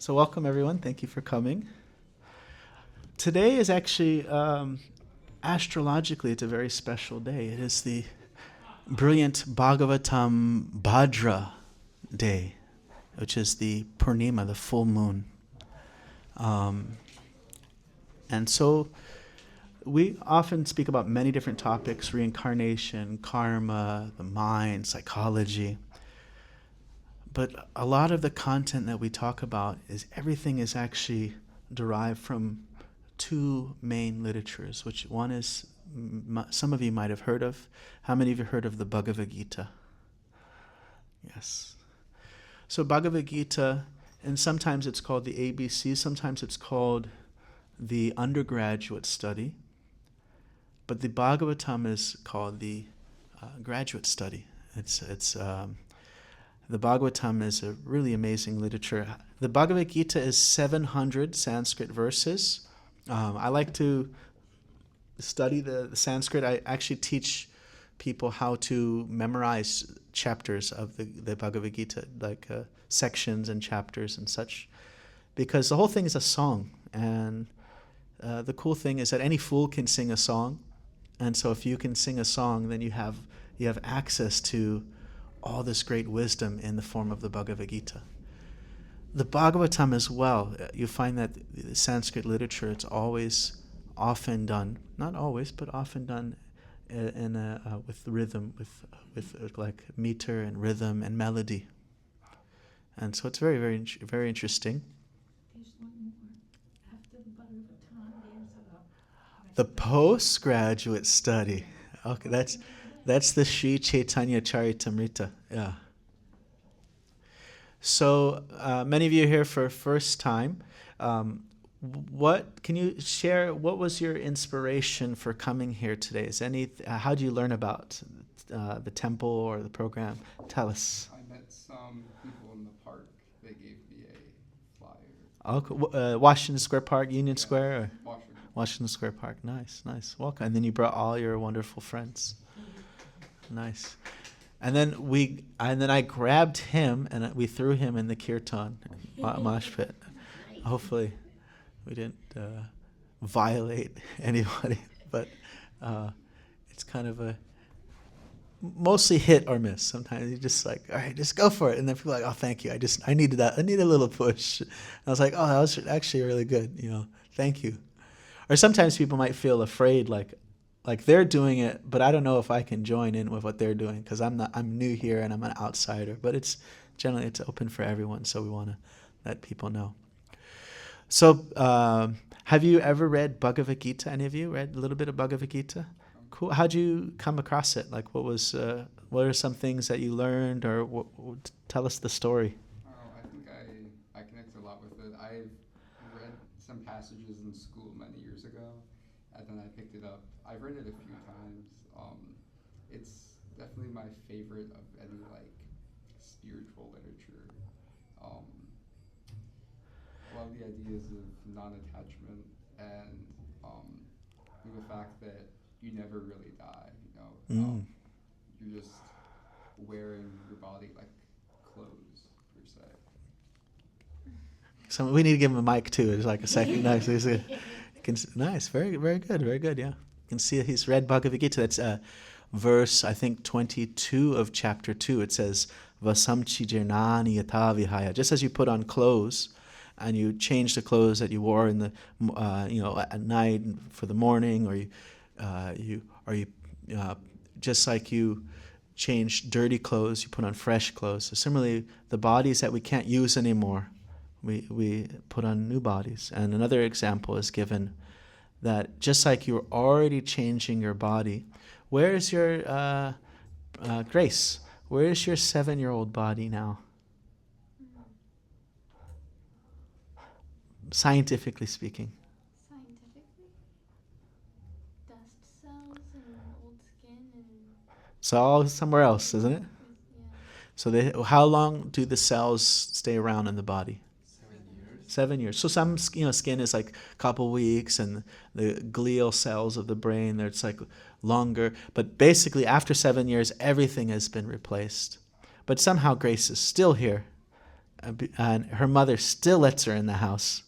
So welcome everyone. Thank you for coming. Today is actually, astrologically, it's a very special day. It is the brilliant Bhagavatam Bhadra day, which is the Purnima, the full moon. And so we often speak about many different topics: reincarnation, karma, the mind, psychology. But a lot of the content that we talk about everything is actually derived from two main literatures, which one is, some of you might have heard of. How many of you heard of the Bhagavad Gita? Yes. So Bhagavad Gita, and sometimes it's called the ABC, sometimes it's called the undergraduate study, but the Bhagavatam is called the graduate study. The Bhagavatam is a really amazing literature. The Bhagavad Gita is 700 Sanskrit verses. I like to study the Sanskrit. I actually teach people how to memorize chapters of the Bhagavad Gita, like sections and chapters and such, because the whole thing is a song. And the cool thing is that any fool can sing a song. And so if you can sing a song, then you have access to all this great wisdom in the form of the Bhagavad Gita. The Bhagavatam as well, you find that the Sanskrit literature, it's always often done, not always, but often done with rhythm, with like meter and rhythm and melody. And so it's very, very, very interesting. There's one more. After the Bhagavatam, there's The postgraduate study. Okay, that's the Sri Chaitanya Charitamrita. Yeah. So many of you are here for first time. What can you share? What was your inspiration for coming here today? How did you learn about the temple or the program? Tell us. I met some people in the park. They gave me a flyer. Okay. Washington Square Park, Union Square, or Washington. Washington Square Park. Nice. Welcome. And then you brought all your wonderful friends. Nice. And then I grabbed him and we threw him in the kirtan mosh pit. Hopefully we didn't violate anybody, but it's kind of a mostly hit or miss. Sometimes you just like, all right, just go for it. And then people are like, oh, thank you. I needed that. I need a little push. And I was like, oh, that was actually really good. Thank you. Or sometimes people might feel afraid, like they're doing it, but I don't know if I can join in with what they're doing because I'm new here and I'm an outsider. But it's open for everyone, so we want to let people know. So, have you ever read Bhagavad Gita? Any of you read a little bit of Bhagavad Gita? Cool. How'd you come across it? Like, what are some things that you learned, or tell us the story? I think I connect a lot with it. I've read some passages in school many years ago, and then I picked it up. I've read it a few times. It's definitely my favorite of any spiritual literature. A lot of the ideas of non-attachment and the fact that you never really die. You're just wearing your body like clothes per se. So we need to give him a mic too. It's like a second. Nice. Nice. Very, very good. Very good. Yeah. You can see he's read Bhagavad Gita. That's verse, I think, 22 of chapter 2. It says, Vasamchi jirnani yata vihaya. Just as you put on clothes and you change the clothes that you wore in the, at night for the morning, or you just like you change dirty clothes, you put on fresh clothes. So similarly, the bodies that we can't use anymore, we put on new bodies. And another example is given that just like you're already changing your body, where is your Grace? Where is your 7-year-old body now? Scientifically speaking. Scientifically? Dust cells and old skin and... It's all somewhere else, isn't it? Yeah. So how long do the cells stay around in the body? 7 years. 7 years. So some skin is like a couple weeks, and the glial cells of the brain, it's like longer. But basically after 7 years, everything has been replaced. But somehow Grace is still here. and her mother still lets her in the house.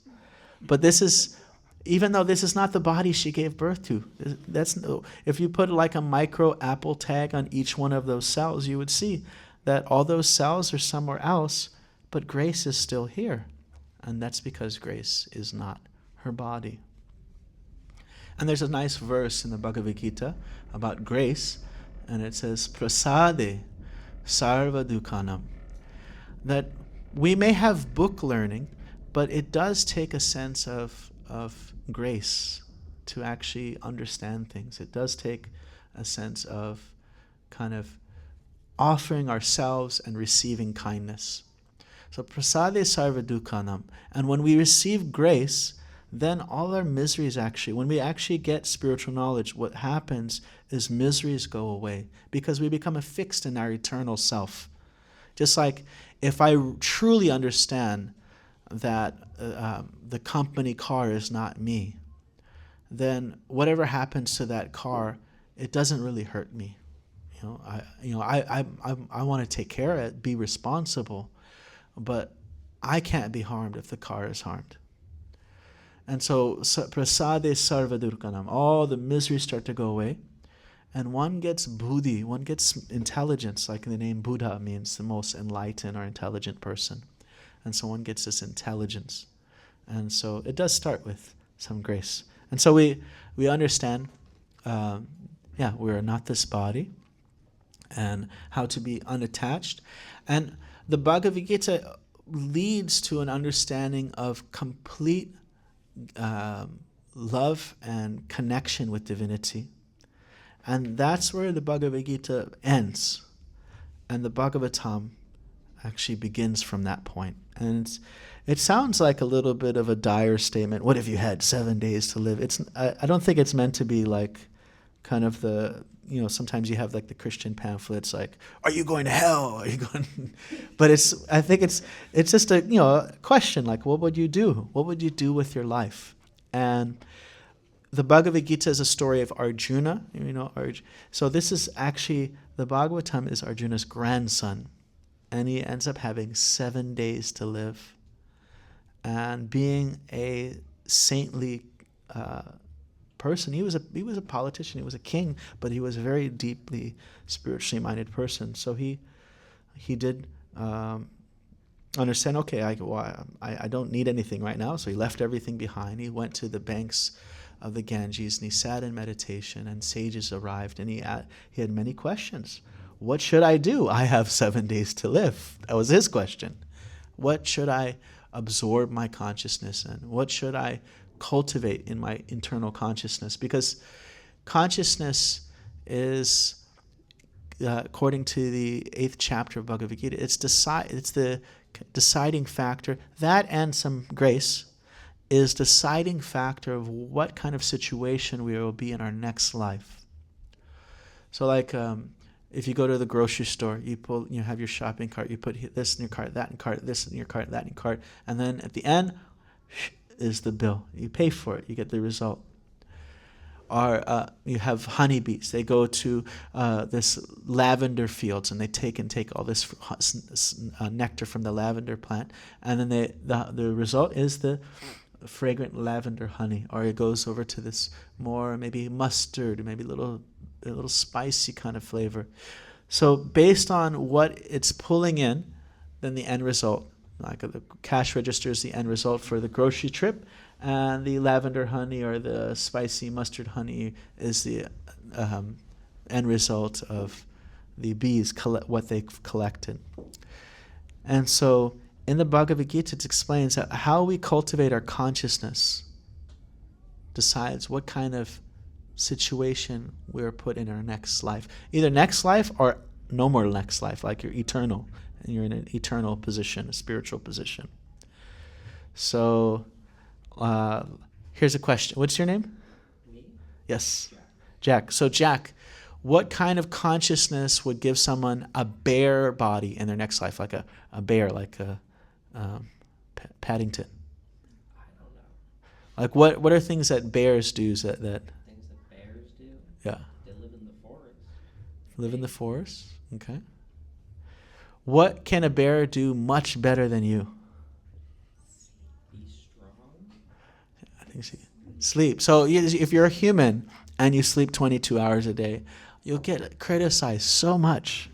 But this is, even though this is not the body she gave birth to, if you put like a micro Apple tag on each one of those cells, you would see that all those cells are somewhere else, but Grace is still here. And that's because Grace is not her body. And there's a nice verse in the Bhagavad Gita about grace, and it says, Prasade sarva dukhanam. That we may have book learning, but it does take a sense of grace to actually understand things. It does take a sense of kind of offering ourselves and receiving kindness. So prasade sarva dukhanam. And when we receive grace, then all our miseries actually, when we actually get spiritual knowledge, what happens is miseries go away because we become fixed in our eternal self. Just like if I truly understand that the company car is not me, then whatever happens to that car, it doesn't really hurt me. I want to take care of it, be responsible, but I can't be harmed if the car is harmed. And so prasade sarva durkanam, all the miseries start to go away, and one gets buddhi, one gets intelligence, like the name Buddha means the most enlightened or intelligent person. And so one gets this intelligence. And so it does start with some grace. And so we understand, we are not this body, and how to be unattached. And the Bhagavad Gita leads to an understanding of complete love and connection with divinity. And that's where the Bhagavad Gita ends. And the Bhagavatam actually begins from that point. And it sounds like a little bit of a dire statement. What if you had 7 days to live? I don't think it's meant to be like kind of the, sometimes you have like the Christian pamphlets like, are you going to hell? Are you going? But I think it's just a question like, what would you do? What would you do with your life? And the Bhagavad Gita is a story of Arjuna. So this is actually, the Bhagavatam is Arjuna's grandson, and he ends up having 7 days to live, and being a saintly person. He was a politician. He was a king, but he was a very deeply spiritually minded person. So he did understand. Okay, I don't need anything right now. So he left everything behind. He went to the banks of the Ganges and he sat in meditation. And sages arrived, and he had many questions. What should I do? I have 7 days to live. That was his question. What should I absorb my consciousness in? What should I cultivate in my internal consciousness? Because consciousness is, according to the 8th chapter of Bhagavad Gita, it's the deciding factor. That and some grace is deciding factor of what kind of situation we will be in our next life. So like if you go to the grocery store, you have your shopping cart, you put this in your cart, that in your cart, this in your cart, that in your cart, and then at the end is the bill. You pay for it, you get the result. Or you have honeybees. They go to this lavender fields and they take all this nectar from the lavender plant, and then the result is the fragrant lavender honey. Or it goes over to this more maybe mustard, maybe a little spicy kind of flavor. So based on what it's pulling in, then the end result, like the cash register is the end result for the grocery trip, and the lavender honey or the spicy mustard honey is the end result of the bees, what they've collected. And so in the Bhagavad Gita, it explains how we cultivate our consciousness decides what kind of situation we're put in our next life. Either next life or no more next life, like you're eternal, and you're in an eternal position, a spiritual position. So here's a question. What's your name? Me? Yes. Jack. So Jack, what kind of consciousness would give someone a bear body in their next life, like a bear, like a Paddington? I don't know. Like what are things that bears do that Things that bears do? yeah, They live in the forest. live in the forest? Okay. What can a bear do much better than you? Be strong. I think sleep. So if you're a human and you sleep 22 hours a day, you'll get criticized so much.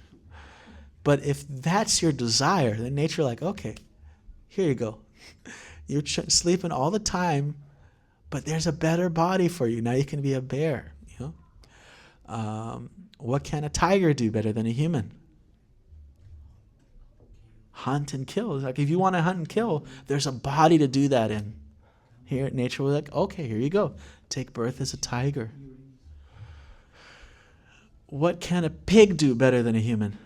But if that's your desire, then nature like, okay, here you go. You're sleeping all the time, but there's a better body for you. Now you can be a bear. You know, what can a tiger do better than a human? Hunt and kill. Like if you want to hunt and kill, there's a body to do that in. Here, nature was like, okay, here you go. Take birth as a tiger. What can a pig do better than a human?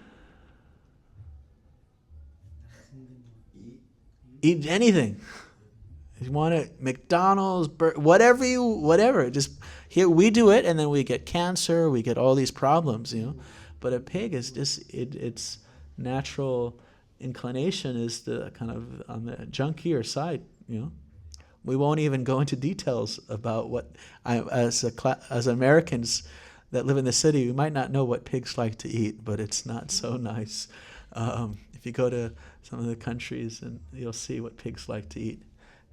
Eat anything. You want it, McDonald's, whatever. Just here we do it, and then we get cancer, we get all these problems, you know. But a pig is just its natural inclination is the kind of on the junkier side, you know. We won't even go into details about what as Americans that live in the city, we might not know what pigs like to eat, but it's not so nice. If you go to some of the countries, and you'll see what pigs like to eat,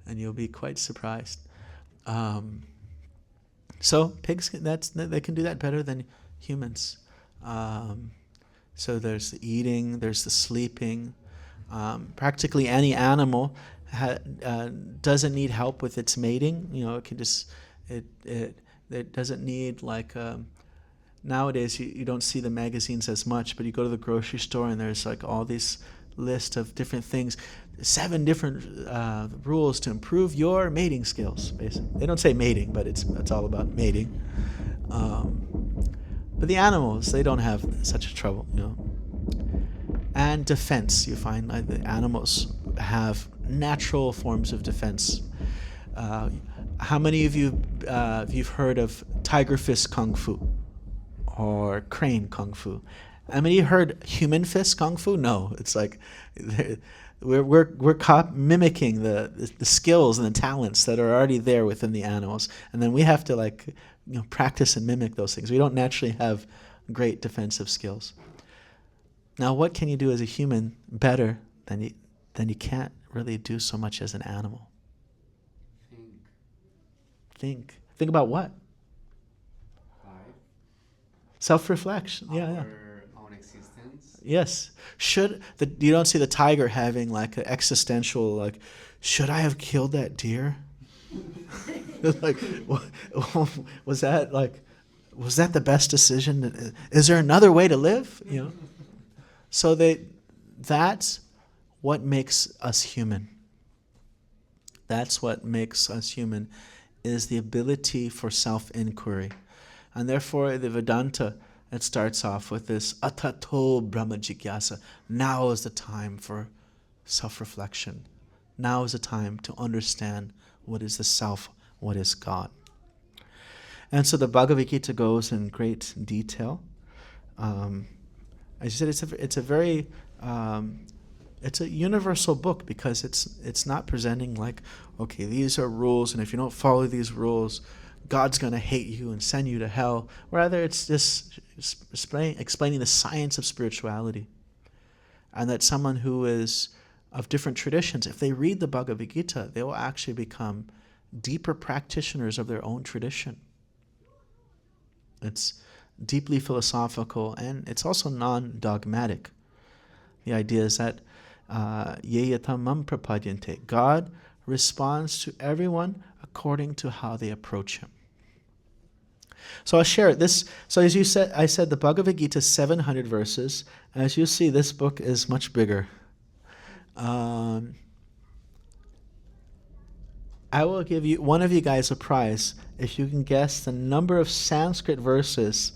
and you'll be quite surprised. So pigs, they can do that better than humans. So there's the eating, there's the sleeping. Practically any animal doesn't need help with its mating. You know, it can just it doesn't need like. Nowadays, you don't see the magazines as much, but you go to the grocery store and there's like all these list of different things, 7 different rules to improve your mating skills. Basically, they don't say mating, but it's all about mating. But the animals, they don't have such a trouble, you know. And defense, you find like the animals have natural forms of defense. How many of you you've heard of tiger fist kung fu or crane kung fu? How many heard human fist kung fu? No, it's like we're mimicking the skills and the talents that are already there within the animals, and then we have to practice and mimic those things. We don't naturally have great defensive skills. Now, what can you do as a human better than you can't really do so much as an animal? Think about what? Life. Self-reflection. Yeah. Our own existence. Yes. You don't see the tiger having like an existential like, should I have killed that deer? Like, was that the best decision? Is there another way to live? You know. So that's what makes us human. That's what makes us human, is the ability for self-inquiry. And therefore, the Vedanta, it starts off with this atato brahma jigyasa. Now is the time for self-reflection. Now is the time to understand what is the self, what is God. And so the Bhagavad Gita goes in great detail. As you said, it's a very it's a universal book, because it's not presenting like, okay, these are rules, and if you don't follow these rules, God's going to hate you and send you to hell. Rather, it's just explaining the science of spirituality, and that someone who is of different traditions, if they read the Bhagavad Gita, they will actually become deeper practitioners of their own tradition. It's deeply philosophical, and it's also non-dogmatic. The idea is that yeyatam mam prapadyante. God responds to everyone according to how they approach him. So I'll share it. So as you said, I said the Bhagavad Gita is 700 verses. As you see, this book is much bigger. I will give one of you guys a prize if you can guess the number of Sanskrit verses.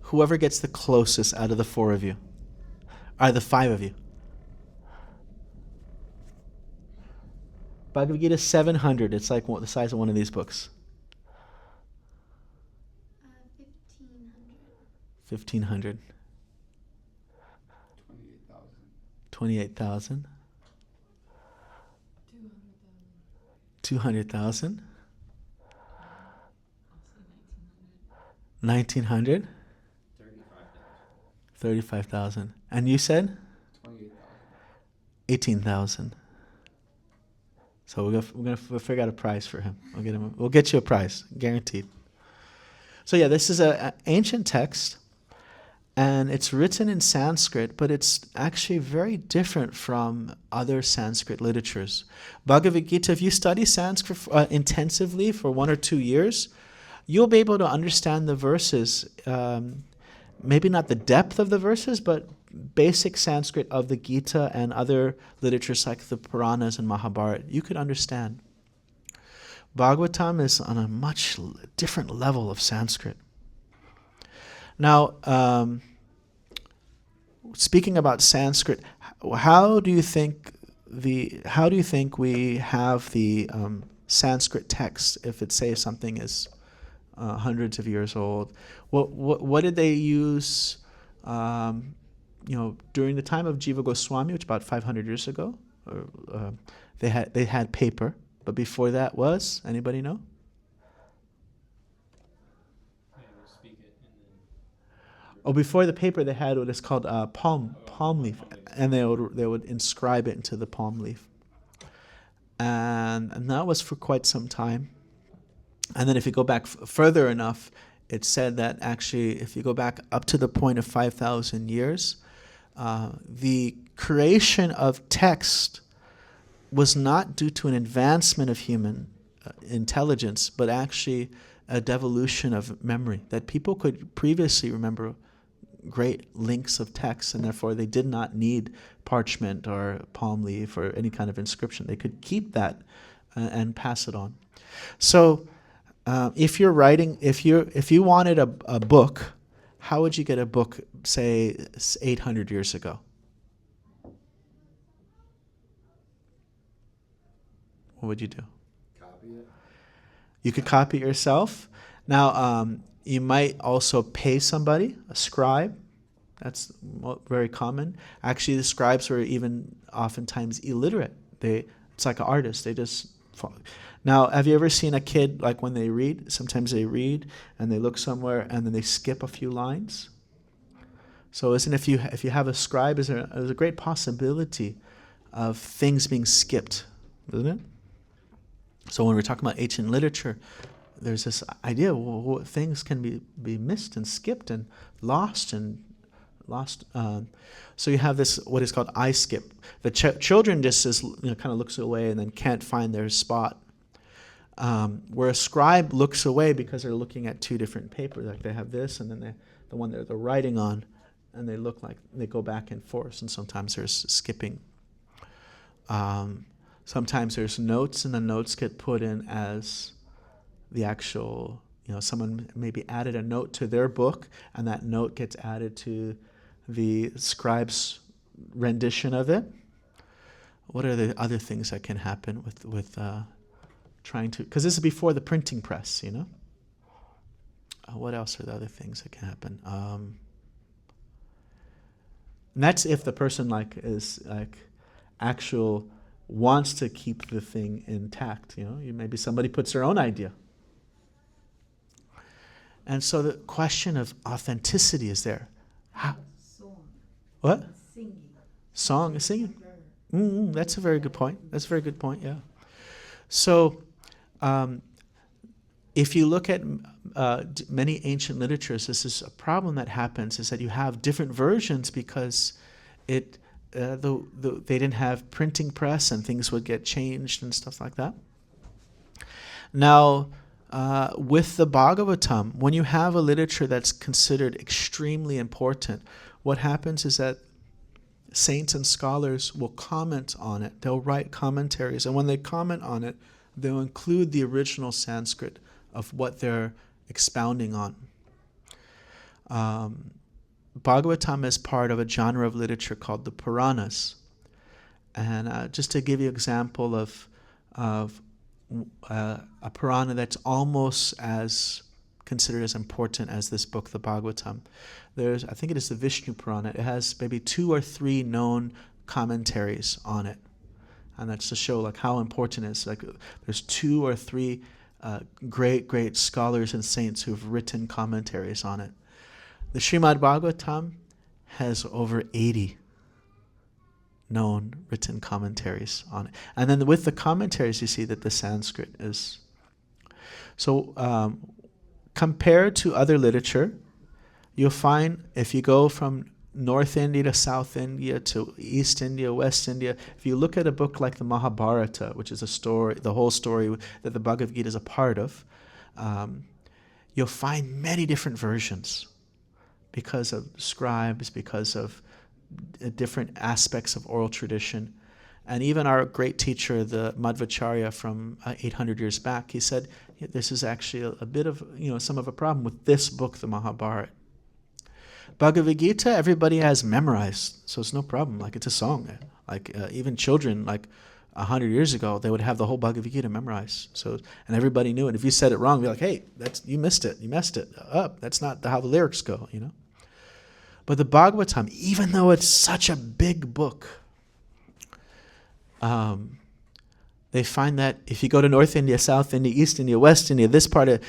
Whoever gets the closest out of the 4 of you, or the 5 of you. Bhagavad Gita 700. It's like the size of one of these books. 1,500. 1,500. 28,000. 200,000. 1,900. 35,000. And you said? 28,000. 18,000. So we'll figure out a prize for him. We'll get you a prize, guaranteed. So yeah, this is an ancient text, and it's written in Sanskrit, but it's actually very different from other Sanskrit literatures. Bhagavad Gita, if you study Sanskrit intensively for 1 or 2 years, you'll be able to understand the verses, maybe not the depth of the verses, but basic Sanskrit of the Gita and other literatures like the Puranas and Mahabharata. You could understand. Bhagavatam is on a much different level of Sanskrit. Now, speaking about Sanskrit, how do you think we have the Sanskrit text if it says something is hundreds of years old? What did they use? During the time of Jiva Goswami, which about 500 years ago, they had paper. But before that was, anybody know? Before the paper, they had what is called palm leaf, and they would inscribe it into the palm leaf, and that was for quite some time. And then if you go back further enough, it said that actually, if you go back up to the point of 5,000 years, the creation of text was not due to an advancement of human intelligence, but actually a devolution of memory, that people could previously remember great links of text, and therefore they did not need parchment or palm leaf or any kind of inscription. They could keep that and pass it on. So if you're writing, if you wanted a book, how would you get a book, say, 800 years ago? What would you do? Copy it. You could copy it yourself. Now, you might also pay somebody, a scribe. That's very common. Actually, the scribes were even oftentimes illiterate. It's like an artist. They just follow. Now, have you ever seen a kid, like when they read? Sometimes they read and they look somewhere and then they skip a few lines. So, if you have a scribe, there's a great possibility of things being skipped, isn't it? So when we're talking about ancient literature, there's this idea things can be missed and skipped and lost. So you have this, what is called eye skip. The children just kind of looks away and then can't find their spot. Where a scribe looks away because they're looking at two different papers. Like they have this and then the one that they're writing on, and they look like they go back and forth, and sometimes there's skipping. Sometimes there's notes, and the notes get put in as the actual, someone maybe added a note to their book, and that note gets added to the scribe's rendition of it. What are the other things that can happen with trying to, because this is before the printing press, what else are the other things that can happen? And that's if the person wants to keep the thing intact. Maybe somebody puts their own idea. And so the question of authenticity is there. Song. What? Singing. Singing. That's a very good point. Yeah. So if you look at many ancient literatures, this is a problem that happens, is that you have different versions because they didn't have printing press and things would get changed and stuff like that. Now, with the Bhagavatam, when you have a literature that's considered extremely important, what happens is that saints and scholars will comment on it. They'll write commentaries, and when they comment on it, they'll include the original Sanskrit of what they're expounding on. Bhagavatam is part of a genre of literature called the Puranas. And just to give you an example of a Purana that's almost as considered as important as this book, the Bhagavatam, I think it is the Vishnu Purana. It has maybe 2 or 3 known commentaries on it. And that's to show how important it is. There's 2 or 3 great scholars and saints who've written commentaries on it. The Śrīmad Bhāgavatam has over 80 known written commentaries on it. And then with the commentaries, you see that the Sanskrit is... So compared to other literature, you'll find if you go from North India to South India to East India, West India, if you look at a book like the Mahabharata, which is a story, the whole story that the Bhagavad Gita is a part of, you'll find many different versions because of scribes, because of different aspects of oral tradition. And even our great teacher, the Madhvacharya from 800 years back, he said, this is actually a bit of, some of a problem with this book, the Mahabharata. Bhagavad Gita, everybody has memorized, so it's no problem. Like, it's a song. Like, even children, 100 years ago, they would have the whole Bhagavad Gita memorized. So, and everybody knew it. If you said it wrong, be like, hey, you missed it. You messed it up. That's not how the lyrics go, But the Bhagavatam, even though it's such a big book, they find that if you go to North India, South India, East India, West India, this part of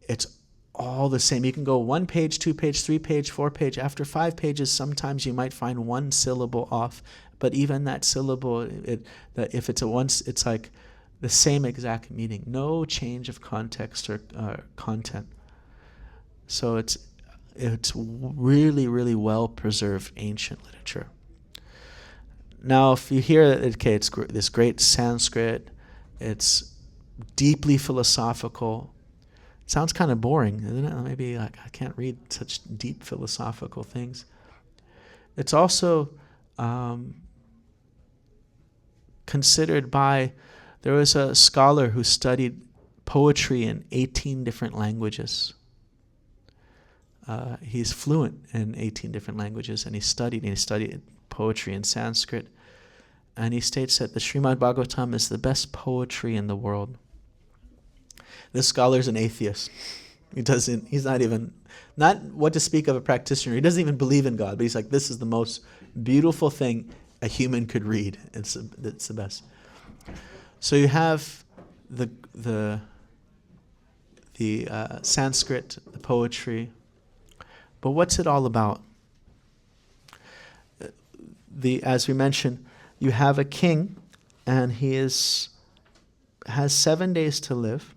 it's all the same. You can go 1 page, 2 page, 3 page, 4 page. After 5 pages, sometimes you might find one syllable off. But even that syllable, if it's it's like the same exact meaning. No change of context or content. So it's really, really well preserved ancient literature. Now, if you hear, okay, it's this great Sanskrit, it's deeply philosophical. It sounds kind of boring, isn't it? Maybe I can't read such deep philosophical things. It's also considered by, there was a scholar who studied poetry in 18 different languages. He's fluent in 18 different languages, and he studied poetry in Sanskrit. And he states that the Śrīmad Bhāgavatam is the best poetry in the world. This scholar's an atheist. He's not what to speak of a practitioner. He doesn't even believe in God, but he's like, this is the most beautiful thing a human could read. It's the best. So you have the Sanskrit, the poetry, but what's it all about? As we mentioned, you have a king, and he has 7 days to live,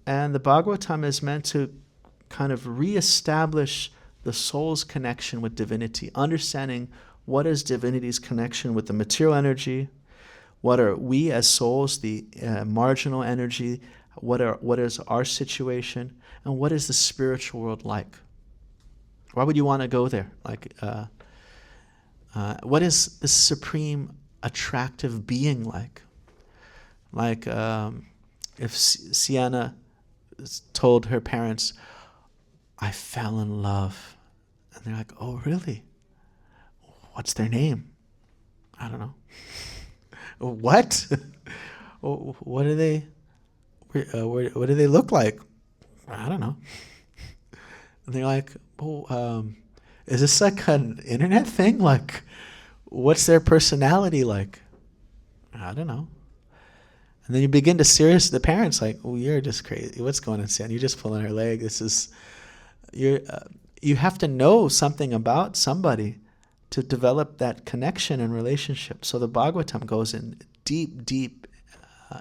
and the Bhagavatam is meant to kind of reestablish the soul's connection with divinity, understanding what is divinity's connection with the material energy, what are we as souls, the marginal energy, what is our situation, and what is the spiritual world like? Why would you want to go there? What is the supreme attractive being like? Like if Sienna told her parents, I fell in love. And they're like, oh, really? What's their name? I don't know. What? What do they? What do they look like? I don't know. And they're like, oh, is this like an internet thing? Like, what's their personality like? I don't know. And then you begin to the parents like, oh, you're just crazy. What's going on, Sam? You're just pulling her leg. You have to know something about somebody to develop that connection and relationship. So the Bhagavatam goes in deep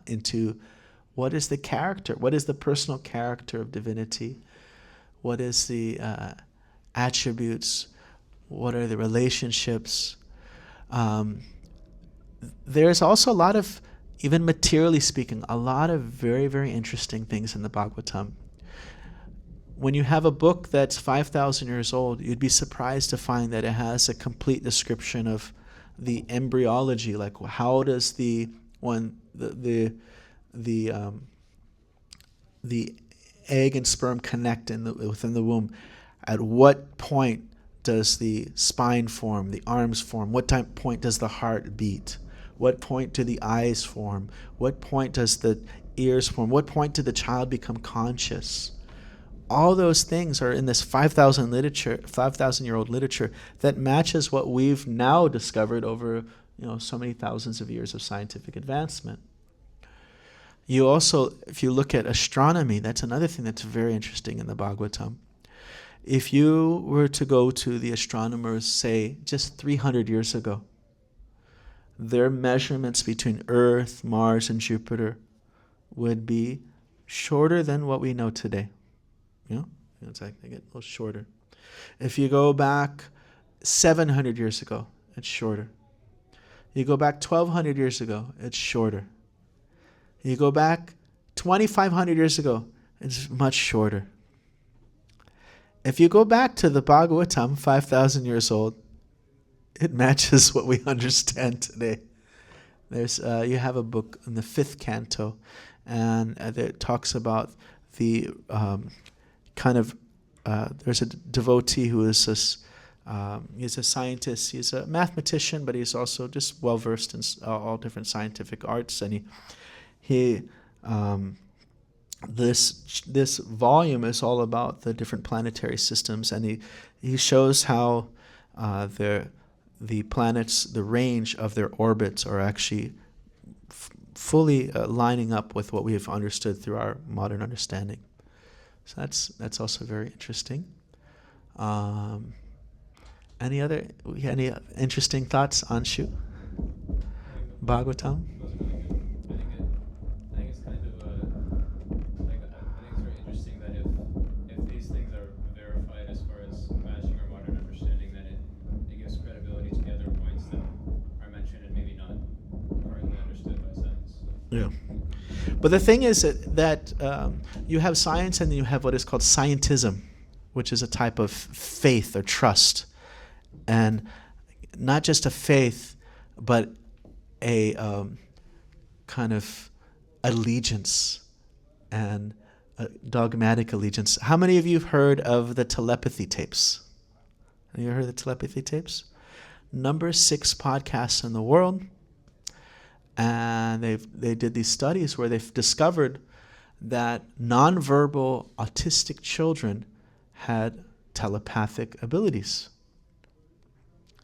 into what is the character, what is the personal character of divinity, what is the attributes, what are the relationships. There's also a lot of, even materially speaking, a lot of very, very interesting things in the Bhagavatam. When you have a book that's 5,000 years old, you'd be surprised to find that it has a complete description of the embryology, like how does the egg and sperm connect within the womb? At what point does the spine form, the arms form? What point does the heart beat? What point do the eyes form? What point does the ears form? What point did the child become conscious? All those things are in this 5,000-year-old literature that matches what we've now discovered over so many thousands of years of scientific advancement. You also, if you look at astronomy, that's another thing that's very interesting in the Bhagavatam. If you were to go to the astronomers, say, just 300 years ago, their measurements between Earth, Mars, and Jupiter would be shorter than what we know today. You know, it's like they get a little shorter. If you go back 700 years ago, it's shorter. You go back 1,200 years ago, it's shorter. You go back 2,500 years ago, it's much shorter. If you go back to the Bhagavatam, 5,000 years old, it matches what we understand today. There's you have a book in the 5th canto, and it talks about the there's a devotee who is he's a scientist, he's a mathematician, but he's also just well versed in all different scientific arts, and this volume is all about the different planetary systems, and he shows how the planets, the range of their orbits are actually fully lining up with what we have understood through our modern understanding. So that's also very interesting. Any interesting thoughts on Shu? Bhagavatam? I think it's kind of I think it's very interesting that if these things are verified as far as matching our modern understanding, then it gives credibility to the other points that are mentioned and maybe not currently understood by science. Yeah. But the thing is that you have science and then you have what is called scientism, which is a type of faith or trust. And not just a faith, but a kind of allegiance and a dogmatic allegiance. How many of you have heard of the telepathy tapes? Have you heard of the telepathy tapes? Number 6 podcasts in the world. And they did these studies where they've discovered that nonverbal autistic children had telepathic abilities.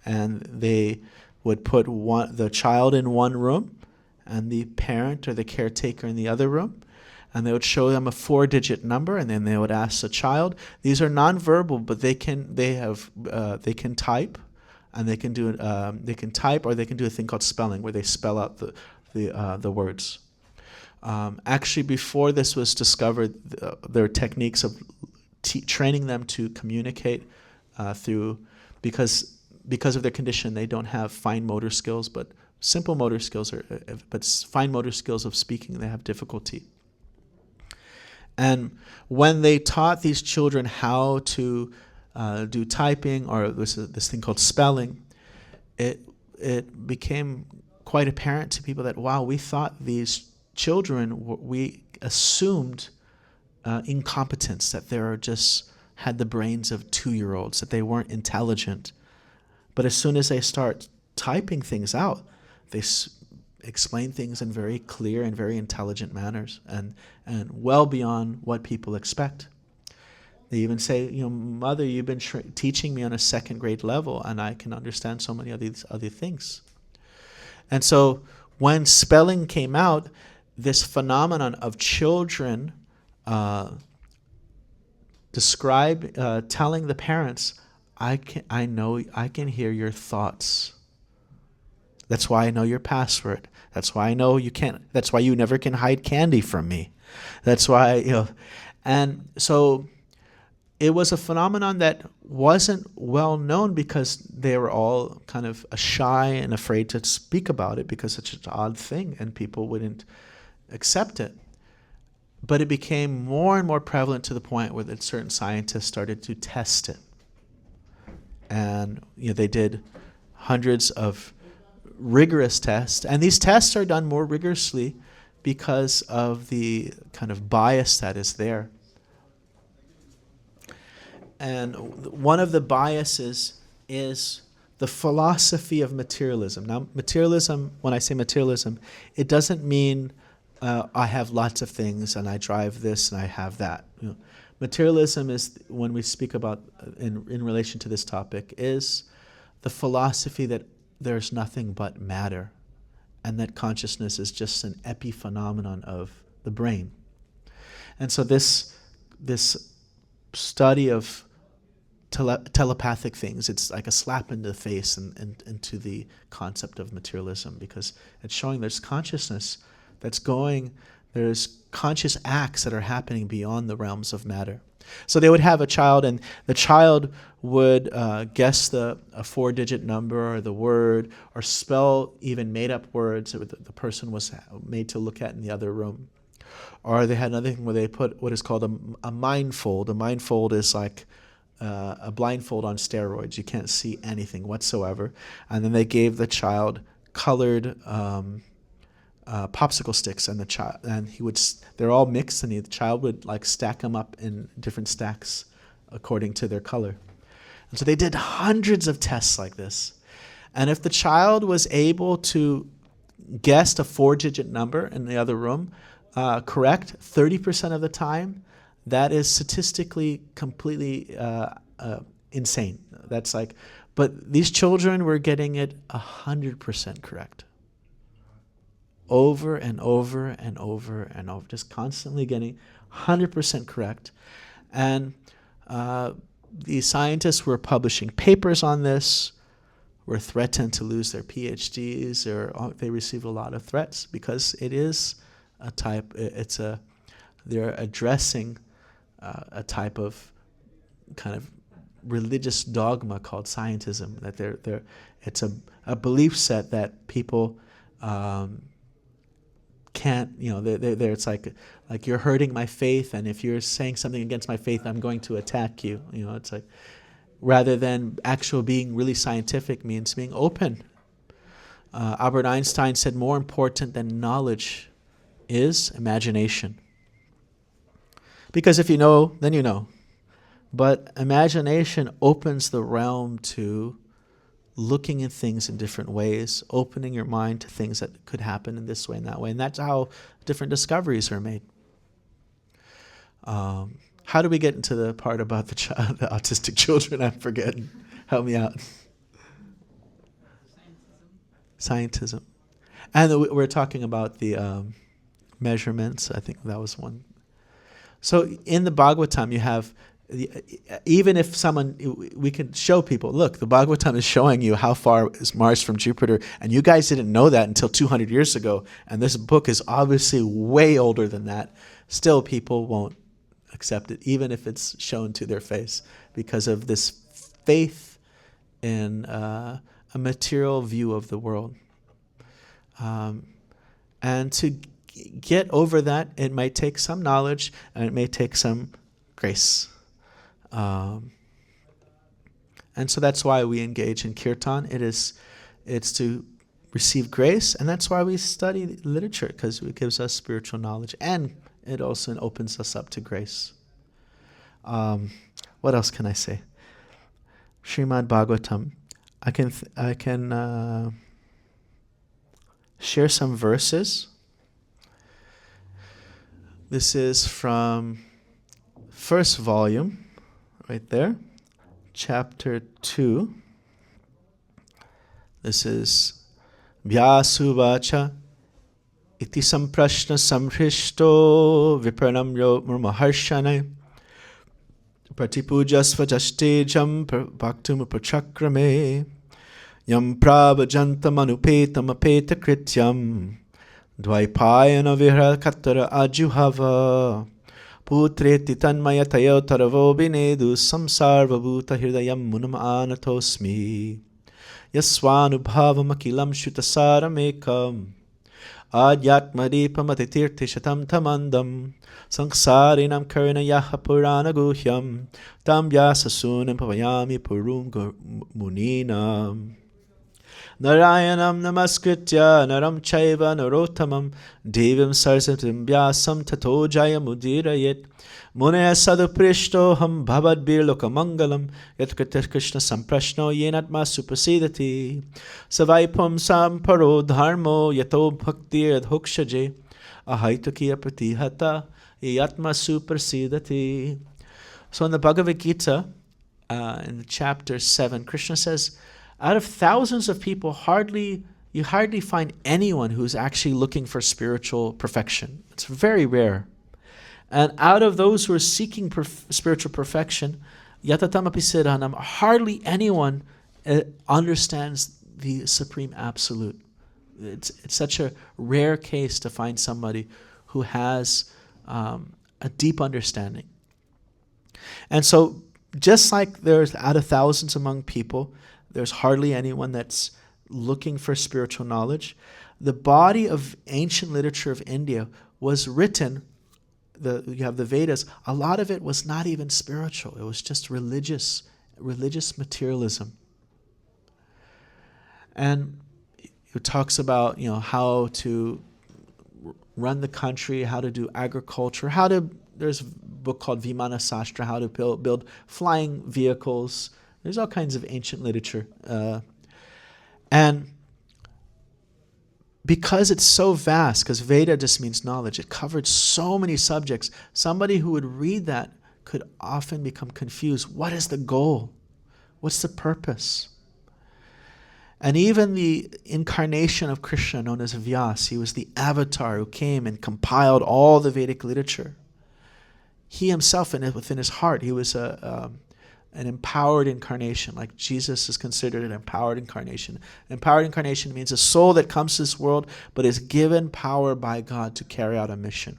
And they would put the child in one room and the parent or the caretaker in the other room, and they would show them a 4-digit number, and then they would ask the child. These are nonverbal, but they can type, and they can type, or they can do a thing called spelling, where they spell out the words. Actually, before this was discovered, there are techniques of training them to communicate because of their condition. They don't have fine motor skills, but simple motor skills but fine motor skills of speaking, they have difficulty. And when they taught these children how to do typing, or this thing called spelling, it became quite apparent to people that, wow, we thought these children, we assumed incompetence, that they just had the brains of 2-year-olds, that they weren't intelligent. But as soon as they start typing things out, they explain things in very clear and very intelligent manners, and well beyond what people expect. They even say, Mother, you've been teaching me on a 2nd grade level, and I can understand so many of these other things. And so when spelling came out, this phenomenon of children telling the parents, I can hear your thoughts. That's why I know your password. That's why I know you can't. That's why you never can hide candy from me. That's why, and so it was a phenomenon that wasn't well known because they were all kind of shy and afraid to speak about it because it's such an odd thing and people wouldn't accept it. But it became more and more prevalent to the point where certain scientists started to test it. And they did hundreds of rigorous tests, and these tests are done more rigorously because of the kind of bias that is there. And one of the biases is the philosophy of materialism. Now, materialism, when I say materialism, it doesn't mean I have lots of things and I drive this and I have that. Materialism is, when we speak about in relation to this topic, is the philosophy that there's nothing but matter, and that consciousness is just an epiphenomenon of the brain. And so this study of telepathic things. It's like a slap in the face into the concept of materialism, because it's showing there's consciousness that's going, there's conscious acts that are happening beyond the realms of matter. So they would have a child, and the child would guess a 4-digit number or the word, or spell even made-up words that the person was made to look at in the other room. Or they had another thing where they put what is called a mindfold. A mindfold is like a blindfold on steroids. You can't see anything whatsoever. And then they gave the child colored popsicle sticks, and they're all mixed, and the child would like stack them up in different stacks according to their color. And so they did hundreds of tests like this. And if the child was able to guess a 4-digit number in the other room correct 30% of the time, that is statistically completely insane. That's like, but these children were getting it 100% correct. Over and over and over and over, just constantly getting 100% correct. And the scientists were publishing papers on this, were threatened to lose their PhDs, or they received a lot of threats, because it is a type, they're addressing a type of kind of religious dogma called scientism, that it's a belief set that people can't, it's like you're hurting my faith, and if you're saying something against my faith, I'm going to attack you. It's like, rather than actual being really scientific means being open. Albert Einstein said more important than knowledge is imagination. Because if you know, then you know. But imagination opens the realm to looking at things in different ways, opening your mind to things that could happen in this way and that way. And that's how different discoveries are made. How do we get into the part about the autistic children? I'm forgetting. Help me out. Scientism. And we're talking about the measurements. I think that was one. So in the Bhagavatam, you have, even if we can show people, look, the Bhagavatam is showing you how far is Mars from Jupiter, and you guys didn't know that until 200 years ago, and this book is obviously way older than that. Still, people won't accept it, even if it's shown to their face, because of this faith in a material view of the world. And to get over that, it might take some knowledge, and it may take some grace. And so that's why we engage in kirtan. It's to receive grace, and that's why we study literature, because it gives us spiritual knowledge, and it also opens us up to grace. What else can I say? Śrīmad Bhāgavatam. I can share some verses. This is from first volume, right there, chapter 2. This is Vyasuvacha iti samprashna samhrishto viparamyo maharshane pratipujasva jashtejam bhaktum prachakrame yam prabhajantam anupetam apeta krityam dvaipayana vihra kattara ajuhava putreti tanmaya tayo taravo binedu samsarva bhuta hirdayam munam anatosmi yasvanubhavam akilam shutasaramekam adyatmadipam atitirtishatam tamandam Sangsarinam karna yaha purana guhyam tam vyasasunam pavayami purum muninam Narayanam namaskritya naram chaiva narotamam Devam sarsatam vyasam tato jaya mudirayet Munaya saduprishto ham bhavadbir lokamangalam Yatkrita krishna samprashno yenatma suprasidati Savaipam samparo dharmo yato bhaktir adhokshaje Ahaitukiya pratihata yatma suprasidati. So in the Bhagavad Gita, in chapter 7, Krishna says, out of thousands of people, you hardly find anyone who's actually looking for spiritual perfection. It's very rare. And out of those who are seeking spiritual perfection, Yatatam api siddhanam. Hardly anyone understands the Supreme Absolute. It's such a rare case to find somebody who has a deep understanding. And so, just like there's out of thousands among people, there's hardly anyone that's looking for spiritual knowledge. The body of ancient literature of India was written, you have the Vedas, a lot of it was not even spiritual. It was just religious materialism. And it talks about, how to run the country, how to do agriculture, there's a book called Vimana Sastra, how to build flying vehicles. There's all kinds of ancient literature. And because it's so vast, because Veda just means knowledge, it covered so many subjects, somebody who would read that could often become confused. What is the goal? What's the purpose? And even the incarnation of Krishna, known as Vyas, he was the avatar who came and compiled all the Vedic literature. He himself, within his heart, he was an empowered incarnation, like Jesus is considered an empowered incarnation. An empowered incarnation means a soul that comes to this world but is given power by God to carry out a mission.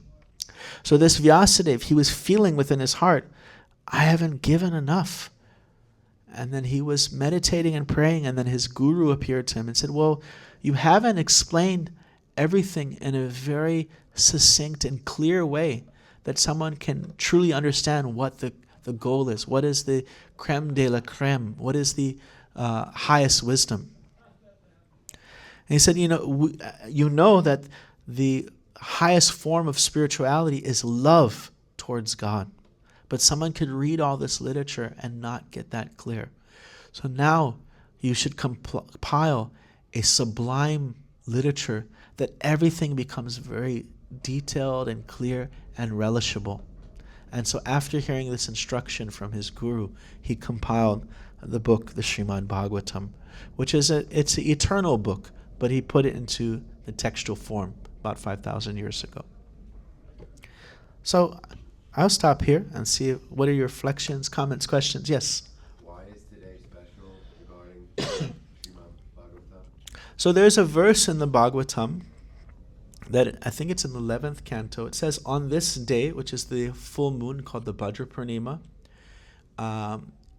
So this Vyasadeva, he was feeling within his heart, I haven't given enough. And then he was meditating and praying, and then his guru appeared to him and said, well, you haven't explained everything in a very succinct and clear way that someone can truly understand what the goal is. What is the creme de la creme? What is the highest wisdom? And he said, you know that the highest form of spirituality is love towards God. But someone could read all this literature and not get that clear. So now you should compile a sublime literature that everything becomes very detailed and clear and relishable. And so after hearing this instruction from his guru, he compiled the book, the Śrīmad Bhāgavatam, which is it's an eternal book, but he put it into the textual form about 5,000 years ago. So I'll stop here and see what are your reflections, comments, questions. Yes? Why is today special regarding Śrīmad Bhāgavatam? So there's a verse in the Bhagavatam that I think it's in the 11th canto. It says, on this day, which is the full moon called the Bhadra Purnima,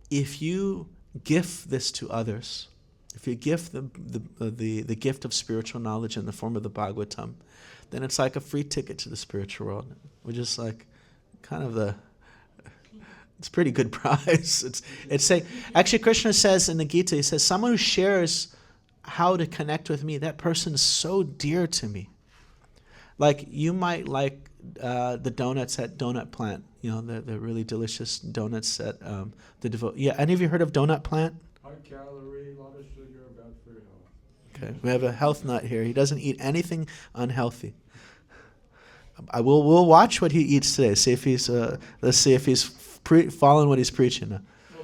if you give this to others, if you give the gift of spiritual knowledge in the form of the Bhagavatam, then it's like a free ticket to the spiritual world. We're just like kind of it's a pretty good prize. Actually Krishna says in the Gita, he says, someone who shares how to connect with me, that person is so dear to me. Like you might like the donuts at Donut Plant, the really delicious donuts at Yeah, any of you heard of Donut Plant? High calorie, a lot of sugar, bad for your health. Okay, we have a health nut here. He doesn't eat anything unhealthy. We'll watch what he eats today. See if he's let's see if he's following what he's preaching. Well,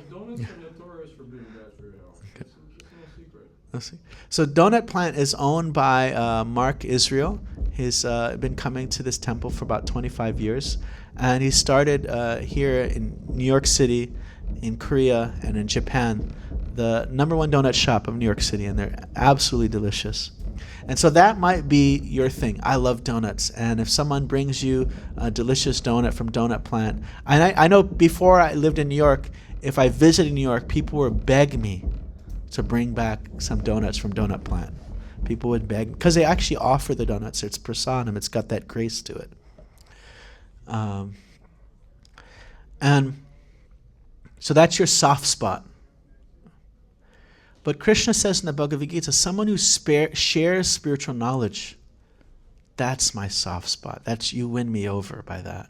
donuts are notorious for being bad for your health. Okay. It's no secret. Let's see. So Donut Plant is owned by Mark Israel. He's been coming to this temple for about 25 years. And he started here in New York City, in Korea, and in Japan, the #1 donut shop of New York City. And they're absolutely delicious. And so that might be your thing. I love donuts. And if someone brings you a delicious donut from Donut Plant, and I know before I lived in New York, if I visited New York, people would beg me to bring back some donuts from Donut Plant. People would beg, because they actually offer the donuts. It's prasadam. It's got that grace to it. And so that's your soft spot. But Krishna says in the Bhagavad Gita, someone who shares spiritual knowledge, that's my soft spot. You win me over by that.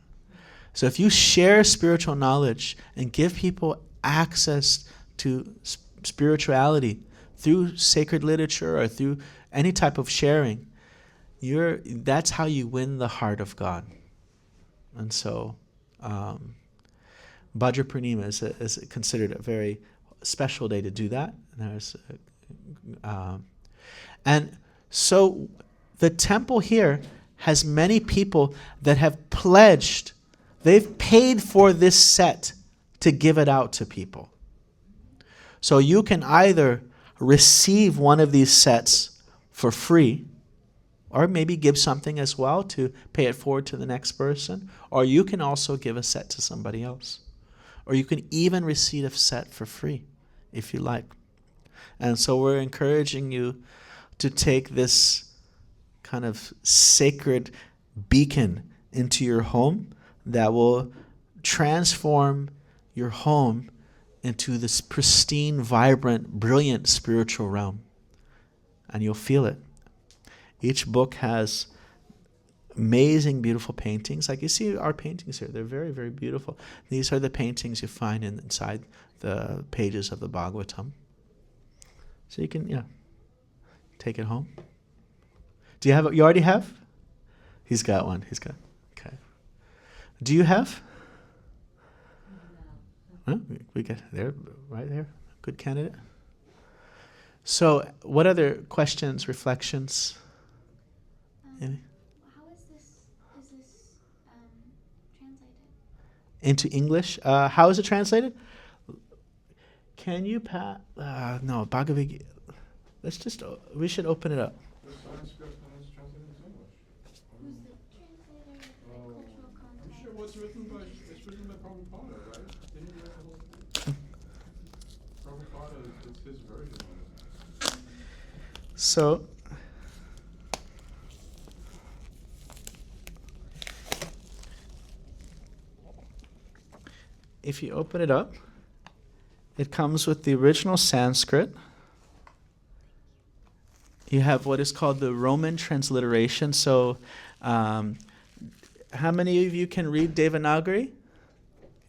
So if you share spiritual knowledge and give people access to spirituality through sacred literature or through any type of sharing, that's how you win the heart of God. And so Bhadra Purnima is considered a very special day to do that. And so the temple here has many people that have pledged, they've paid for this set to give it out to people. So you can either receive one of these sets for free, or maybe give something as well to pay it forward to the next person, or you can also give a set to somebody else. Or you can even receive a set for free, if you like. And so we're encouraging you to take this kind of sacred beacon into your home that will transform your home into this pristine, vibrant, brilliant spiritual realm. And you'll feel it. Each book has amazing, beautiful paintings. Like you see our paintings here. They're very, very beautiful. These are the paintings you find inside the pages of the Bhagavatam. So you can, take it home. Do you have it? You already have? He's got one. Okay. Do you have? Well, we get there, right there. Good candidate. So, what other questions, reflections? Any? How is this translated? Into English? How is it translated? Can you no, Bhagavad Gita. We should open it up. The Sanskrit and it's translated into English. Who's the translator? Like cultural context? Sure, it's written by Prabhupada, right? Didn't he write the whole thing? Prabhupada, it's his version of it. So, if you open it up, it comes with the original Sanskrit. You have what is called the Roman transliteration. So, how many of you can read Devanagari?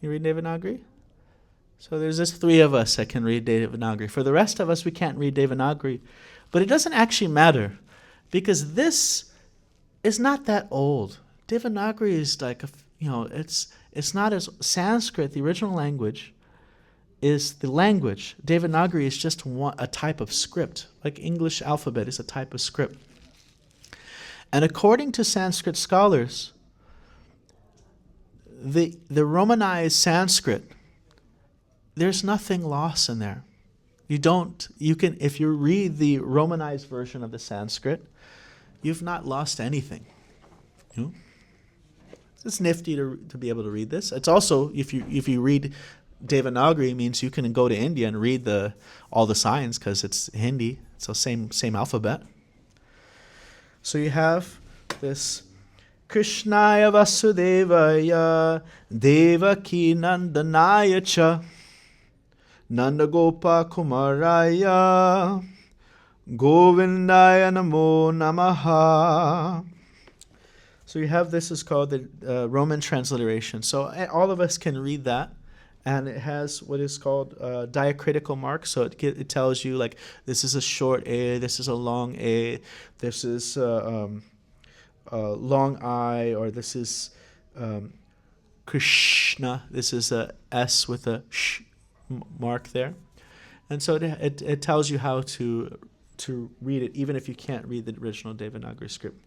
You read Devanagari? So there's just 3 of us that can read Devanagari. For the rest of us, we can't read Devanagari. But it doesn't actually matter, because this is not that old. Devanagari is like, it's not as Sanskrit, the original language, is the language. Devanagari is just a type of script, like English alphabet is a type of script. And according to Sanskrit scholars, the Romanized Sanskrit, there's nothing lost in there. If you read the Romanized version of the Sanskrit, you've not lost anything. It's nifty to be able to read this. It's also, if you read Devanagari, means you can go to India and read all the signs because it's Hindi. It's the same alphabet. So you have this Krishnaya Vasudevaya Devaki Nandanaya Cha Nandagopa Kumaraya Govindaya Namo Namaha. So you have this is called the Roman transliteration. So all of us can read that. And it has what is called diacritical marks. So it tells you, like, this is a short A, this is a long A, this is a long I, or this is Krishna. This is a S with a sh mark there. And so it tells you how to read it, even if you can't read the original Devanagari script.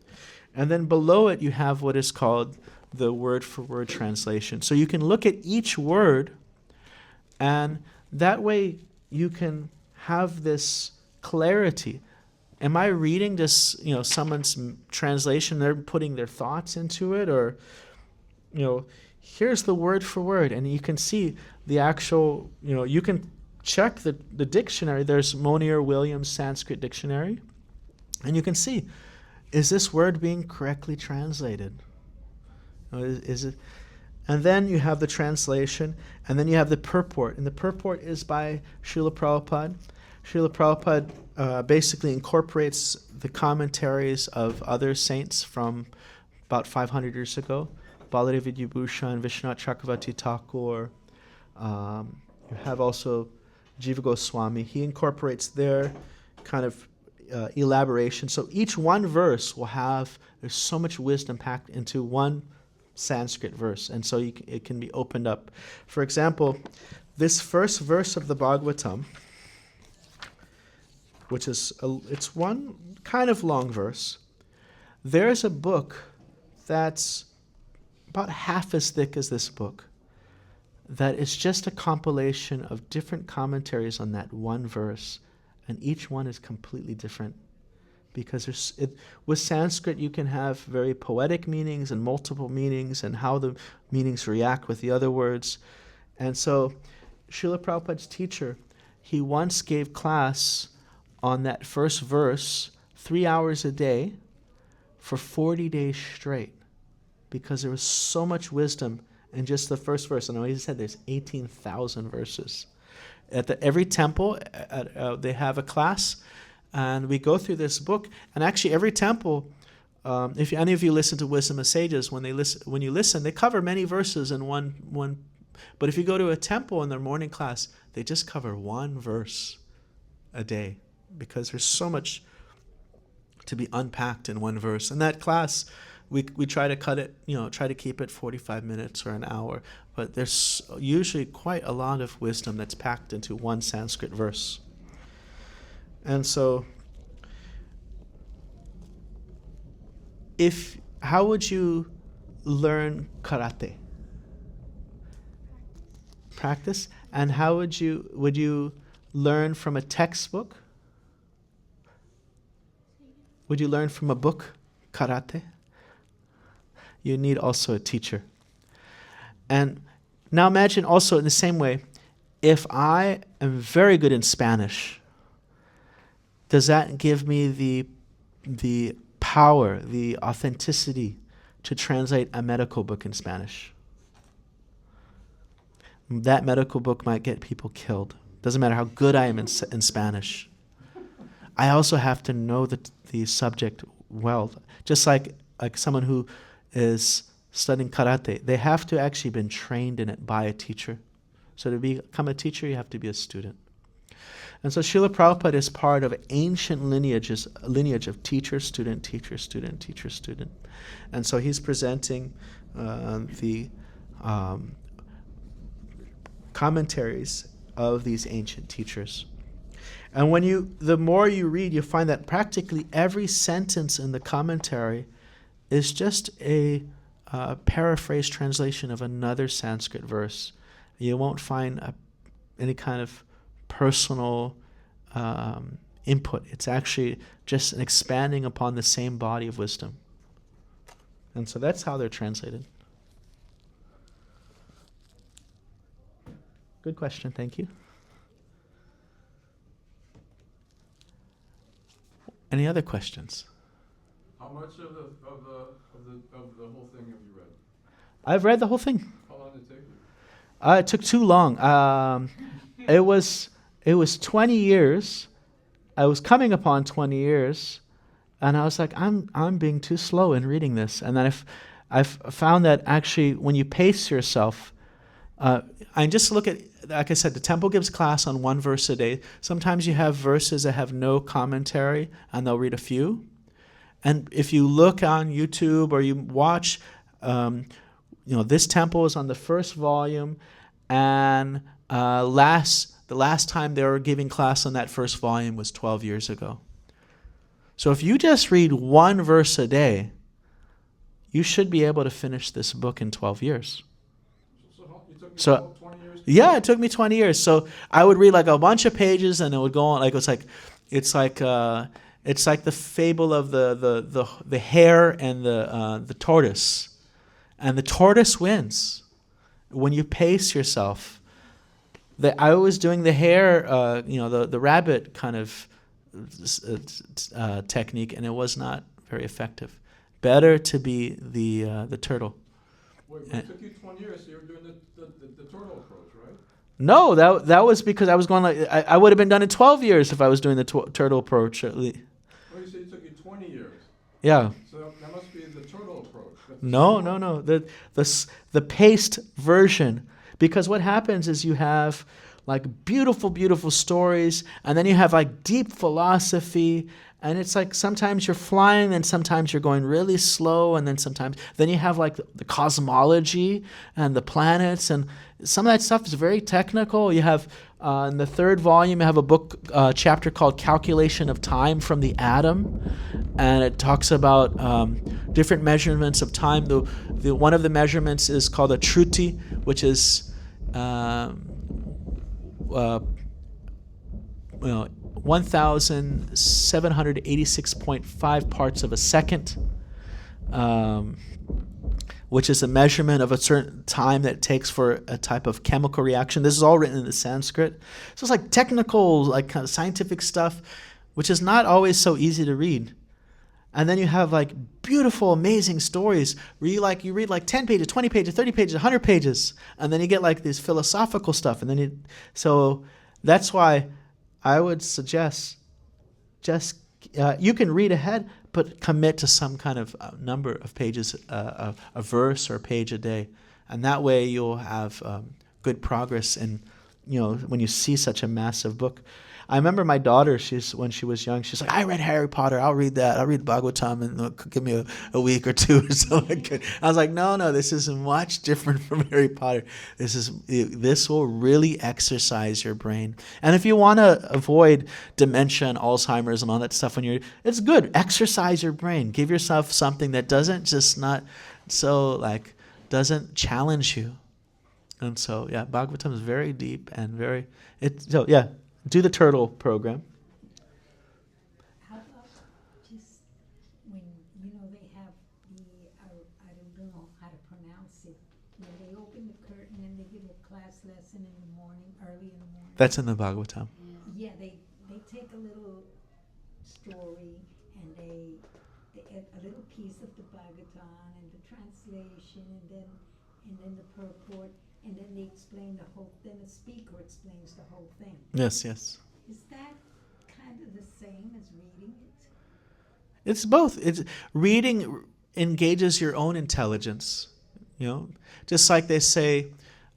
And then below it, you have what is called the word-for-word translation. So you can look at each word, and that way you can have this clarity. Am I reading this, someone's translation, they're putting their thoughts into it, or, here's the word for word, and you can see the actual, you can check the dictionary. There's Monier-Williams Sanskrit Dictionary, and you can see, is this word being correctly translated? Is it? And then you have the translation, and then you have the purport. And the purport is by Srila Prabhupada. Srila Prabhupada basically incorporates the commentaries of other saints from about 500 years ago. Balari Vidyabhushan, Vishwanath Chakravarti Thakur. You have also Jiva Goswami. He incorporates their kind of elaboration. So each one verse will have, there's so much wisdom packed into one Sanskrit verse, and so it can be opened up. For example, this first verse of the Bhagavatam, which is it's one kind of long verse. There's a book that's about half as thick as this book, that it's just a compilation of different commentaries on that one verse, and each one is completely different. Because with Sanskrit, you can have very poetic meanings and multiple meanings, and how the meanings react with the other words. And so, Srila Prabhupada's teacher, he once gave class on that first verse 3 hours a day for 40 days straight, because there was so much wisdom in just the first verse. And he said there's 18,000 verses. At every temple, they have a class, and we go through this book. And actually, every temple, if any of you listen to Wisdom of Sages, when you listen, they cover many verses in one. But if you go to a temple in their morning class, they just cover one verse a day, because there's so much to be unpacked in one verse. In that class, we try to cut it, try to keep it 45 minutes or an hour. But there's usually quite a lot of wisdom that's packed into one Sanskrit verse. And so, how would you learn karate? Practice. And how would you learn from a textbook? Would you learn from a book, karate? You need also a teacher. And now imagine also in the same way, if I am very good in Spanish, does that give me the power, the authenticity to translate a medical book in Spanish? That medical book might get people killed. Doesn't matter how good I am in Spanish. I also have to know the subject well. Just like someone who is studying karate, they have to actually been trained in it by a teacher. So to become a teacher, you have to be a student. And so Srila Prabhupada is part of ancient lineage of teacher, student, teacher, student, teacher, student. And so he's presenting the commentaries of these ancient teachers. And the more you read, you find that practically every sentence in the commentary is just a paraphrased translation of another Sanskrit verse. You won't find any kind of personal input. It's actually just an expanding upon the same body of wisdom. And so that's how they're translated. Good question, thank you. Any other questions? How much of the whole thing have you read? I've read the whole thing. How long did it take you? It took too long. It was 20 years. I was coming upon 20 years, and I was like, I'm being too slow in reading this. And then I've found that actually when you pace yourself, I just look at, like I said, the temple gives class on one verse a day. Sometimes you have verses that have no commentary, and they'll read a few. And if you look on YouTube or you watch, this temple is on the first volume, and the last time they were giving class on that first volume was 12 years ago. So if you just read one verse a day, you should be able to finish this book in 12 years. So it took you 20 years? Yeah, it took me 20 years. So I would read like a bunch of pages, and it would go on it's like the fable of the hare and the tortoise, and the tortoise wins when you pace yourself. I was doing the hare, the rabbit kind of technique, and it was not very effective. Better to be the turtle. Wait, it took you 20 years, so you were doing the turtle approach, right? No, that was because I was going I would have been done in 12 years if I was doing the turtle approach. Well, you said it took you 20 years. Yeah. So that must be the turtle approach. No. The paced version. Because what happens is you have like beautiful, beautiful stories, and then you have like deep philosophy, and it's like sometimes you're flying, and sometimes you're going really slow, and then you have like the cosmology and the planets, and some of that stuff is very technical. You have in the third volume, you have a book chapter called Calculation of Time from the Atom, and it talks about different measurements of time. The one of the measurements is called a truti, which is 1,786.5 parts of a second, which is a measurement of a certain time that it takes for a type of chemical reaction. This is all written in the Sanskrit. So it's like technical, like kind of scientific stuff, which is not always so easy to read. And then you have like beautiful, amazing stories where you read like 10 pages, 20 pages, 30 pages, 100 pages, and then you get like this philosophical stuff. And then so that's why I would suggest just you can read ahead, but commit to some kind of number of pages, a verse or a page a day, and that way you'll have good progress. And when you see such a massive book. I remember my daughter, when she was young, she's like, I read Harry Potter, I'll read that. I'll read Bhagavatam and give me a week or two or something. I was like, no, this is much different from Harry Potter. This will really exercise your brain. And if you want to avoid dementia and Alzheimer's and all that stuff, it's good. Exercise your brain. Give yourself something that doesn't challenge you. And so, Bhagavatam is very deep and do the turtle program. How about just when, they have I don't know how to pronounce it, when they open the curtain and they give a class lesson in the morning, early in the morning. That's in the Bhagavatam. Yeah, they take a little story and they add a little piece of the Bhagavatam and the translation and then the purport. And then they explain the whole, then the speaker explains the whole thing. Yes. Is that kind of the same as reading it? It's both. Reading engages your own intelligence. Just like they say,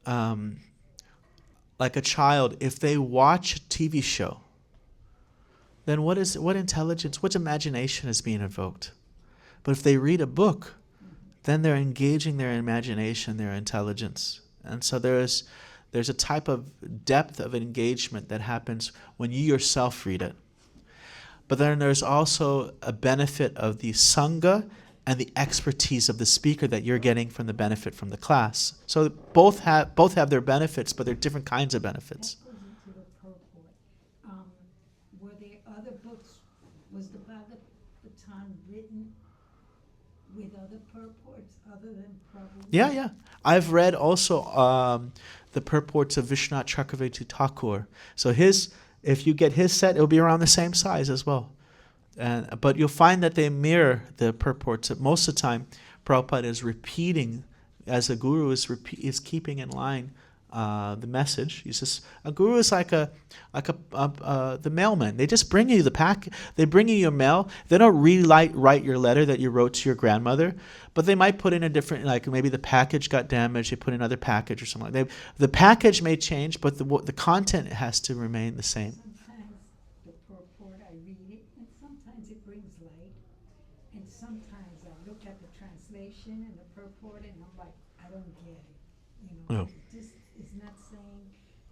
like a child, if they watch a TV show, then what intelligence, what imagination is being evoked? But if they read a book, then they're engaging their imagination, their intelligence. And so there's a type of depth of engagement that happens when you yourself read it. But then there's also a benefit of the sangha and the expertise of the speaker that you're getting from the benefit from the class. So both have their benefits, but they're different kinds of benefits. That goes into the purport. Were there other books? Was the Bhagavatam written with other purports other than Prabhupada? Yeah. I've read also the purports of Vishwanath Chakravarti Thakur. So if you get his set, it'll be around the same size as well. But you'll find that they mirror the purports. Most of the time, Prabhupada is repeating, as a guru is keeping in line the message. He says a guru is like the mailman. They just bring you the pack. They bring you your mail. They don't write your letter that you wrote to your grandmother, but they might put in a different, like maybe the package got damaged. They put in another package or something like that. The package may change, but the content has to remain the same. Sometimes the purport, I read it, and sometimes it brings light, and sometimes I look at the translation and the purport, and I'm like, I don't get it. Oh. This is not saying,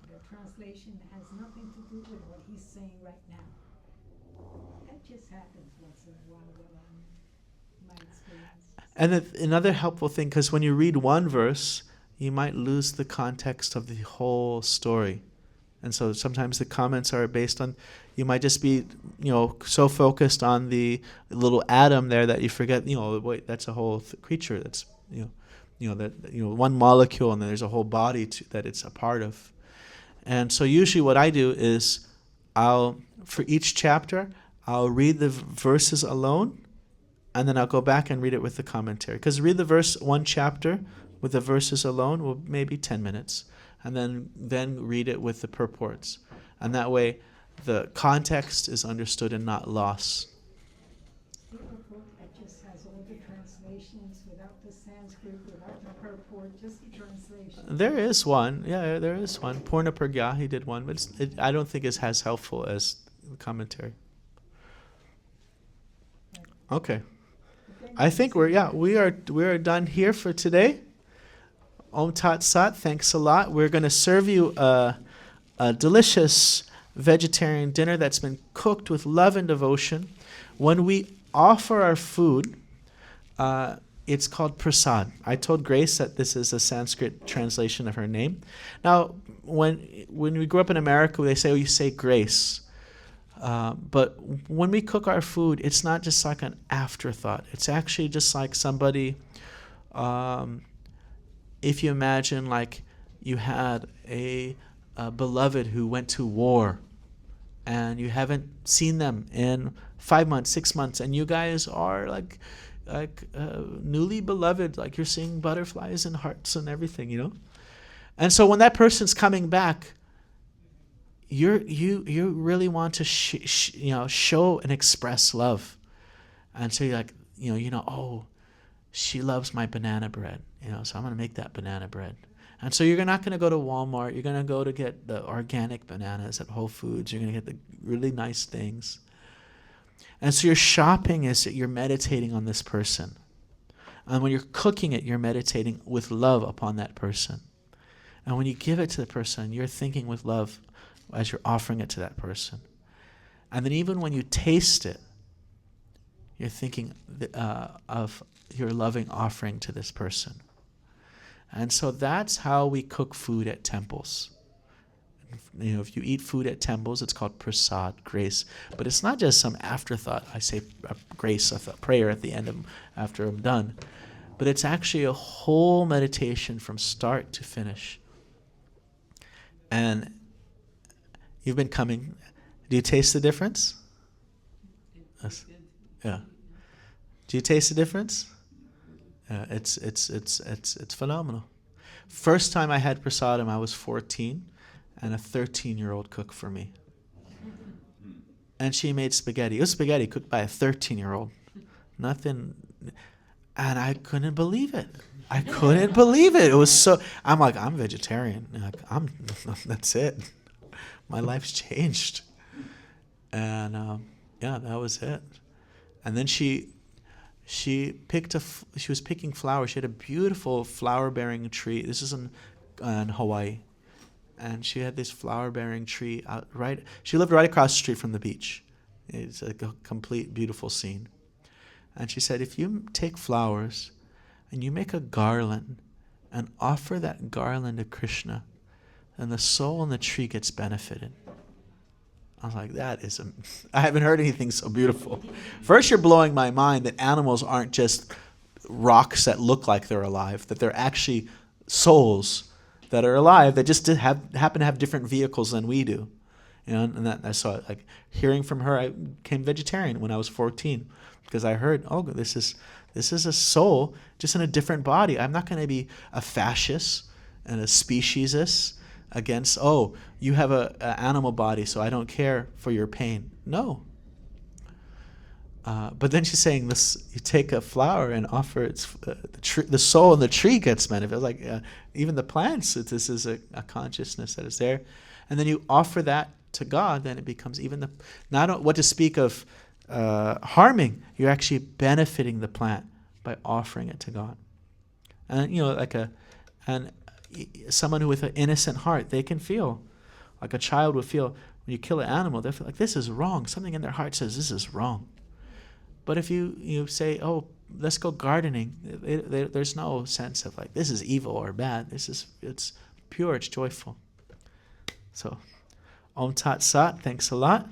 the translation has nothing to do with what he's saying right now. That just happens once in a while, my experience. And another helpful thing, because when you read one verse, you might lose the context of the whole story. And so sometimes the comments are based on, you might just be, so focused on the little atom there that you forget, wait, that's a whole creature. That's, one molecule, and then there's a whole body that it's a part of. And so usually what I do is for each chapter, I'll read the verses alone, and then I'll go back and read it with the commentary. Because read the one chapter with the verses alone will maybe 10 minutes. And then read it with the purports. And that way the context is understood and not lost. Is there a book that just has all the translations without the Sanskrit, without the purport, just the translation? There is one. Yeah, there is one. Purna Pragya, he did one. But I don't think it's as helpful as the commentary. Okay. I think we are done here for today. Om Tat Sat, thanks a lot. We're going to serve you a delicious vegetarian dinner that's been cooked with love and devotion. When we offer our food, it's called prasad. I told Grace that this is a Sanskrit translation of her name. Now, when we grew up in America, they say, oh, you say grace. But when we cook our food, it's not just like an afterthought. It's actually just like somebody, if you imagine like you had a beloved who went to war and you haven't seen them in 5 months, 6 months, and you guys are like newly beloved, like you're seeing butterflies and hearts and everything, you know? And so when that person's coming back, you really want to show and express love. And so you're like, oh, she loves my banana bread, so I'm going to make that banana bread. And so you're not going to go to Walmart. You're going to go to get the organic bananas at Whole Foods. You're going to get the really nice things. And so your shopping is that you're meditating on this person. And when you're cooking it, you're meditating with love upon that person. And when you give it to the person, you're thinking with love as you're offering it to that person. And then even when you taste it, you're thinking of your loving offering to this person. And so that's how we cook food at temples. If you eat food at temples, it's called prasad, grace. But it's not just some afterthought. I say grace, a prayer at the end after I'm done. But it's actually a whole meditation from start to finish. And you've been coming. Do you taste the difference? Yes. Yeah. Do you taste the difference? It's phenomenal. First time I had prasadam, I was 14, and a 13-year-old cooked for me. And she made spaghetti. It was spaghetti cooked by a 13-year-old. Nothing. And I couldn't believe it. I couldn't believe it. It was so. I'm like, I'm vegetarian. That's it. My life's changed. And that was it. And then she was picking flowers. She had a beautiful flower-bearing tree. This is in Hawaii. And she had this flower-bearing tree out right. She lived right across the street from the beach. It's like a complete beautiful scene. And she said, if you take flowers and you make a garland and offer that garland to Krishna, then the soul in the tree gets benefited. I was like, I haven't heard anything so beautiful. First, you're blowing my mind that animals aren't just rocks that look like they're alive, that they're actually souls that are alive that just happen to have different vehicles than we do. And that I saw it. Like hearing from her, I became vegetarian when I was 14 because I heard, oh, this is a soul just in a different body. I'm not going to be a fascist and a speciesist against, oh, you have an animal body, so I don't care for your pain. No. But then she's saying this: you take a flower and offer its the soul in the tree gets benefited. Like even the plants, this is a consciousness that is there, and then you offer that to God. Then it becomes even not what to speak of harming. You're actually benefiting the plant by offering it to God, and someone who with an innocent heart, they can feel like a child would feel when you kill an animal. They feel like this is wrong. Something in their heart says this is wrong. But if you say, oh, let's go gardening, there's no sense of like this is evil or bad. It's pure, it's joyful. So, Om Tat Sat, thanks a lot.